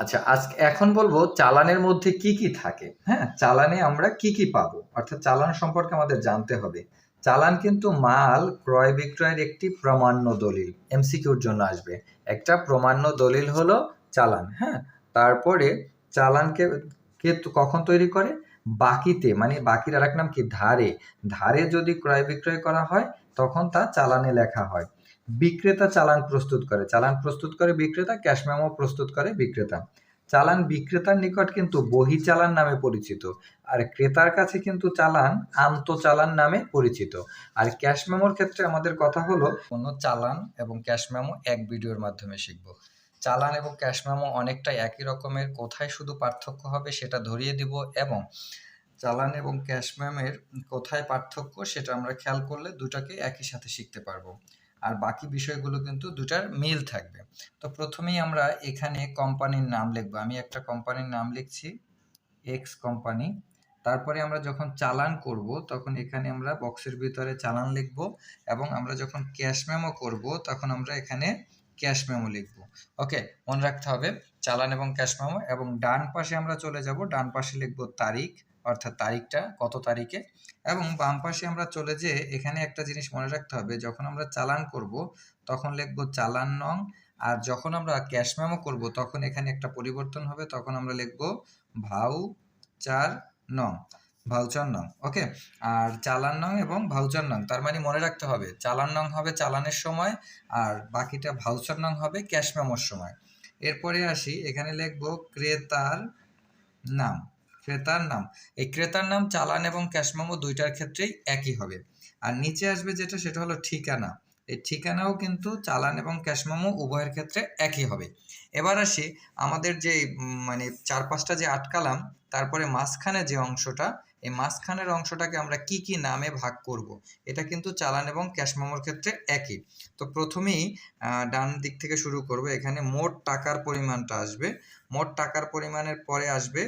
আচ্ছা, এখন বলবো চালানের মধ্যে কি কি থাকে। হ্যাঁ, চালানে আমরা কি কি পাবো, অর্থাৎ চালান সম্পর্কে আমাদের জানতে হবে। চালান কিন্তু মাল ক্রয় বিক্রয়ের একটি প্রামাণ্য দলিল, এমসিকিউর জন্য আসবে। একটা প্রামাণ্য দলিল হলো চালান। হ্যাঁ, তারপরে চালানকে কখন তৈরি করে? বাকিতে, মানে বাকির আরেক নাম কি? ধারে। ধারে যদি ক্রয় বিক্রয় করা হয় তখন তা চালানে লেখা হয়। বিক্রেতা চালান প্রস্তুত করে, চালান প্রস্তুত করে বিক্রেতা, ক্যাশ মেমো প্রস্তুত করে বিক্রেতা। চালান বিক্রেতার নিকট কিন্তু বহি চালান নামে পরিচিত, আর ক্রেতার কাছে কিন্তু চালান আন্তঃচালান নামে পরিচিত। আর ক্যাশ মেমোর ক্ষেত্রে আমাদের কথা হলো কোনো চালান এবং ক্যাশ মেমো এক ভিডিওর মাধ্যমে শিখব। চালান এবং ক্যাশ মেমো অনেকটা একই রকমের, কোথায় শুধু পার্থক্য হবে সেটা ধরিয়ে দিব, এবং চালান এবং ক্যাশ মেমোর কোথায় পার্থক্য সেটা আমরা খেয়াল করলে দুটাকে একই সাথে শিখতে পারবো। আর বাকি বিষয়গুলো কিন্তু দুটার মিল থাকবে। তো প্রথমেই আমরা এখানে কোম্পানির নাম লিখবো। আমি একটা কোম্পানির নাম লিখছি, এক্স কোম্পানি। তারপরে আমরা যখন চালান করব তখন এখানে আমরা বক্সের ভিতরে চালান লিখব, এবং আমরা যখন ক্যাশ মেমো করব তখন আমরা এখানে ক্যাশ মেমো লিখব। ওকে, মনে রাখতে হবে চালান এবং ক্যাশ মেমো। এবং ডান পাশে আমরা চলে যাব, ডান পাশে লিখব তারিখ, অর্থাৎ তারিখটা কত তারিখে। এবং বাম পাশে আমরা চলে যেয়ে এখানে একটা জিনিস মনে রাখতে হবে, যখন আমরা চালান করব তখন লিখব চালান নং, আর যখন আমরা ক্যাশ মেমো করব তখন এখানে একটা পরিবর্তন হবে, তখন আমরা লিখব ভাউচার নং, ভাউচার নং। ওকে, আর চালান নং এবং ভাউচার নং, তার মানে মনে রাখতে হবে চালান নং হবে চালানের সময়, আর বাকিটা ভাউচার নং হবে ক্যাশ মেমোর সময়। এরপরে আসি, এখানে লিখব ক্রেতার নাম, ক্রেতার নাম। এই ক্রেতার নাম চালান এবং ক্যাশ মেমো দুইটার ক্ষেত্রেই একই হবে। আর নিচে আসবে যেটা, সেটা হলো ঠিকানা। এই ঠিকানাও কিন্তু চালান এবং ক্যাশ মেমো উভয়ের ক্ষেত্রে একই হবে। এবার আসি আমাদের যে মানে চার পাঁচটা যে আটকালাম, তারপরে মাঝখানে যে অংশটা, এই মাঝখানের অংশটাকে আমরা কি কি নামে ভাগ করব, এটা কিন্তু চালান এবং ক্যাশ মেমোর ক্ষেত্রে একই। তো প্রথমেই ডান দিক থেকে শুরু করব। এখানে মোট টাকার পরিমাণটা আসবে, মোট টাকার পরিমাণের পরে আসবে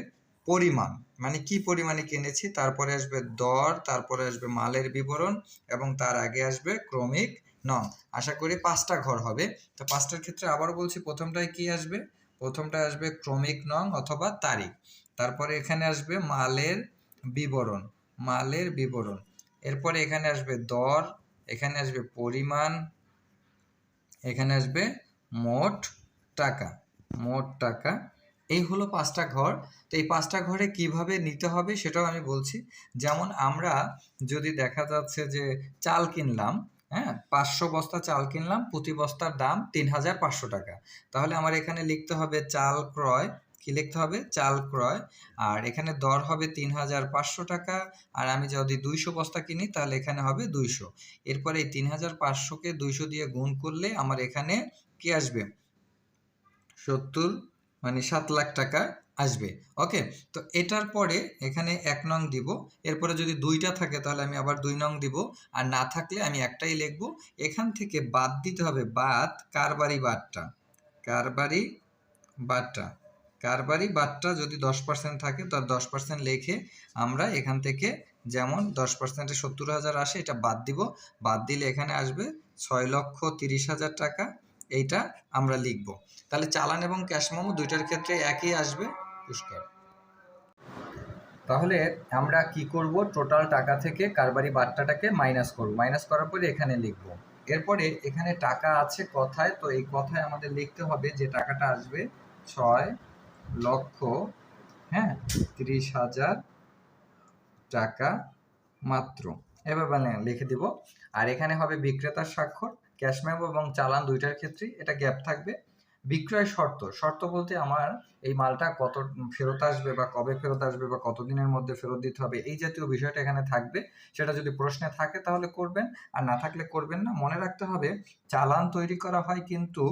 পরিমাণ, মানে কি পরিমাণে কিনেছি, তারপরে আসবে দর, তারপরে আসবে মালের বিবরণ, এবং তার আগে আসবে ক্রমিক নং। আশা করি পাঁচটা ঘর হবে। তো পাঁচটার ক্ষেত্রে আবারও বলছি, প্রথমটায় কি আসবে? প্রথমটায় আসবে ক্রমিক নং অথবা তারিখ। তারপরে এখানে আসবে মালের বিবরণ, মালের বিবরণ। এরপরে এখানে আসবে দর, এখানে আসবে পরিমাণ, এখানে আসবে মোট টাকা, মোট টাকা। এই হলো পাঁচটা ঘর। তো এই পাঁচটা ঘরে কিভাবে নিতে হবে সেটাও আমি বলছি। যেমন আমরা যদি দেখা যাচ্ছে যে চাল কিনলাম, হ্যাঁ, 500 বস্তা চাল কিনলাম, প্রতি বস্তার দাম 3,500 টাকা। তাহলে আমার এখানে লিখতে হবে চাল ক্রয়, কি লিখতে হবে? চাল ক্রয়। আর এখানে দর হবে 3,500 টাকা। আর আমি যদি 200 বস্তা কিনি তাহলে এখানে হবে 200। এরপরে এই 3,500কে 200 দিয়ে গুণ করলে আমার এখানে কি আসবে? 70, মানে 7 লাখ টাকা আসবে। ওকে, তো এটার পরে এখানে 1 নং দিব। এরপরে যদি দুইটা থাকে তাহলে আমি আবার 2 নং দিব, আর না থাকলে আমি একটাই লিখব। এখান থেকে বাদ দিতে হবে, বাদ কারবারি বাদটা, কারবারি বাদটা, কারবারি বাদটা যদি 10% থাকে তার 10% লিখে আমরা এখান থেকে, যেমন 10%-এ 70,000 আসে, এটা বাদ দিব। বাদ দিলে এখানে আসবে 6,30,000 টাকা, এইটা আমরা লিখব। তাহলে চালান এবং ক্যাশ মেমো দুইটার ক্ষেত্রে একই আসবে, পুষ্কর। তাহলে আমরা কি করব? টোটাল টাকা থেকে কারবারি বাট্টাটাকে মাইনাস করব, মাইনাস করার পরে এখানে লিখব। এরপরে এখানে টাকা আছে কথায়, তো এই কথায় আমাদের লিখতে হবে যে টাকাটা আসবে 6,30,000 টাকা মাত্র, এভাবে লিখে দিব। আর এখানে হবে বিক্রেতার স্বাক্ষর। ক্যাশ মেমো এবং চালান দুইটার ক্ষেত্রেই এটা গ্যাপ থাকবে। বিক্রয় শর্ত, শর্ত বলতে আমার এই মালটা কত ফেরত আসবে, বা কবে ফেরত আসবে, বা কতদিনের মধ্যে ফেরত দিতে হবে, এই জাতীয় বিষয়টা এখানে থাকবে। সেটা যদি প্রশ্নে থাকে তাহলে করবেন, আর না থাকলে করবেন না। মনে রাখতে হবে চালান তৈরি করা হয় কিন্তু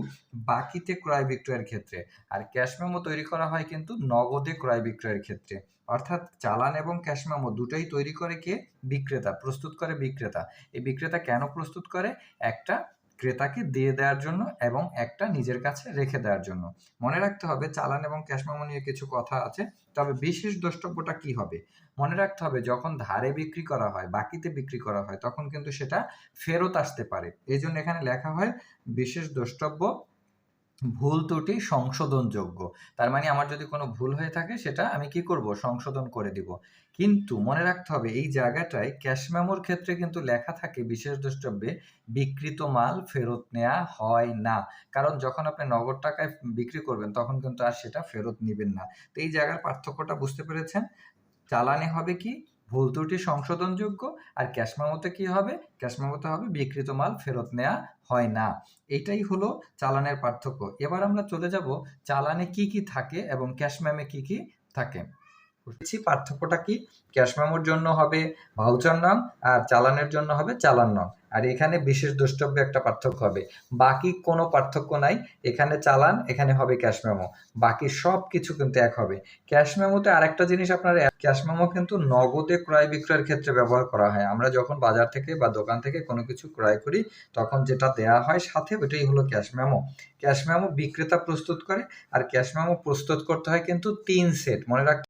বাকিতে ক্রয় বিক্রয়ের ক্ষেত্রে, আর ক্যাশ মেমো তৈরি করা হয় কিন্তু নগদে ক্রয় বিক্রয়ের ক্ষেত্রে। অর্থাৎ চালান এবং ক্যাশ মেমো দুটোই তৈরি করে কে? বিক্রেতা, প্রস্তুত করে বিক্রেতা। এই বিক্রেতা কেন প্রস্তুত করে? একটা ক্রেতাকে দিয়ে দেওয়ার জন্য এবং একটা নিজের কাছে রেখে দেওয়ার জন্য। মনে রাখতে হবে চালান এবং ক্যাশ মেমো নিয়ে কিছু কথা আছে, তবে বিশেষ দ্রষ্টব্যটা কি হবে? মনে রাখতে হবে যখন ধারে বিক্রি করা হয়, বাকিতে বিক্রি করা হয়, তখন কিন্তু সেটা ফেরত আসতে পারে। এই জন্য এখানে লেখা হয় বিশেষ দ্রষ্টব্য ভুল ত্রুটি সংশোধনযোগ্য। তার মানে আমার যদি কোনো ভুল হয়ে থাকে সেটা আমি কি করব? সংশোধন করে দিব। কিন্তু মনে রাখতে হবে এই জায়গাটায় ক্যাশ মেমোর ক্ষেত্রে কিন্তু লেখা থাকে বিশেষ দ্রষ্টব্যে বিক্রিত মাল ফেরত নেয়া হয় না। কারণ যখন আপনি নগদ টাকায় বিক্রি করবেন তখন কিন্তু আর সেটা ফেরত নিবেন না। তো এই জায়গার পার্থক্যটা বুঝতে পেরেছেন? চালানে হবে কি? ভুল ত্রুটি সংশোধনযোগ্য, আর ক্যাশ মেমোতে কি হবে? ক্যাশ মেমোতে হবে বিক্রিত মাল ফেরত নেয়া হয় না। এটাই হলো চালানের পার্থক্য। এবার আমরা চলে যাব চালানে কি, কি থাকে এবং ক্যাশ মেমে কি, কি থাকে। বুঝেছি পার্থক্যটা কি? ক্যাশ মেমোর জন্য হবে ভাউচার নং আর চালানের জন্য হবে চালান নং। আর এখানে বিশেষ দ্রষ্টব্যে একটা পার্থক্য হবে। বাকি কোনো পার্থক্য নাই। এখানে চালান, এখানে হবে ক্যাশ মেমো। বাকি সব কিছু কিন্তু এক হবে। ক্যাশ মেমোতে আরেকটা জিনিস আপনারা, ক্যাশ মেমো কিন্তু নগদে ক্রয় বিক্রয়ের ক্ষেত্রে ব্যবহার করা হয়। আমরা যখন বাজার থেকে বা দোকান থেকে কোনো কিছু ক্রয় করি তখন যেটা দেয়া হয় সাথে ওইটাই হলো ক্যাশ মেমো। ক্যাশ মেমো বিক্রেতা প্রস্তুত করে, আর ক্যাশ মেমো প্রস্তুত করতে হয় কিন্তু ৩ সেট। মনে রাখতে